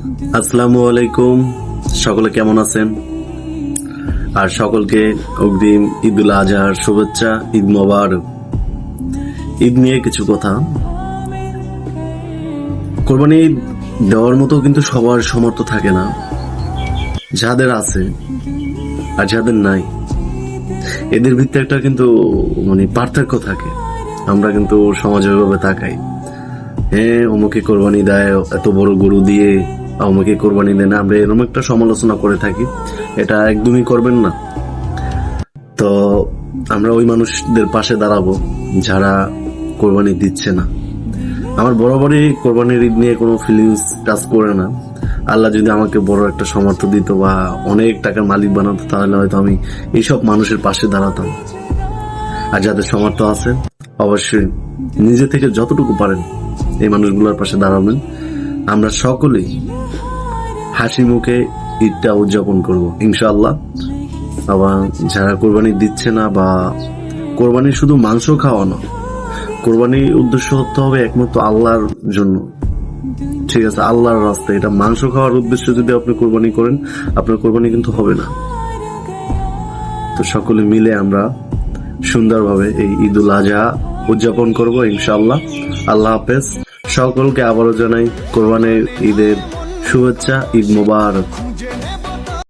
আসসালামু আলাইকুম। সকলে কেমন আছেন? আর সকলকে অগ্রিম ঈদুল আজহার শুভেচ্ছা। ঈদ মোবারক। ঈদ নিয়ে কিছু কথা। কোরবানি দেওয়ার মতো কিন্তু সবার সামর্থ্য থাকে না, যাদের আছে আর যাদের নাই এদের ভিত্তি একটা কিন্তু পার্থক্য থাকে। আমরা কিন্তু সমাজে ওইভাবে তাকাই, হ্যাঁ অমুকে কোরবানি দেয় এত বড় গরু দিয়ে, অমুকে কোরবানি দেয় না, আমরা এরকম একটা সমালোচনা করে থাকি। এটা একদমই করবেন না। তো আমরা ওই মানুষদের পাশে দাঁড়াবো যারা কোরবানি দিচ্ছে না। আমার বরাবরই কোরবানির ঈদ নিয়ে কোনো ফিলিংস কাজ করে না। আল্লাহ যদি আমাকে বড় একটা সামর্থ্য দিত বা অনেক টাকার মালিক বানাতো, তাহলে হয়তো আমি এইসব মানুষের পাশে দাঁড়াতাম। আর যাদের সামর্থ্য আছে অবশ্যই নিজে থেকে যতটুকু পারেন এই মানুষগুলোর পাশে দাঁড়াবেন। আমরা সকলেই হাসি মুখে ঈদটা উদযাপন করব ইনশাআল্লাহ। আবার যারা কোরবানি দিচ্ছে না বা কোরবানি শুধু মাংস খাওয়া না, কোরবানির উদ্দেশ্য হতে হবে একমাত্র আল্লাহর জন্য, ঠিক আছে, আল্লাহর রাস্তায়। এটা মাংস খাওয়ার উদ্দেশ্যে যদি আপনি কোরবানি করেন, আপনার কোরবানি কিন্তু হবে না। তো সকলে মিলে আমরা সুন্দরভাবে এই ঈদুল আজহা উদযাপন করব ইনশাআল্লাহ। আল্লাহ হাফেজ। সকলকে আবারও জানাই কোরবানির ঈদের শুভেচ্ছা। ঈদ মোবারক।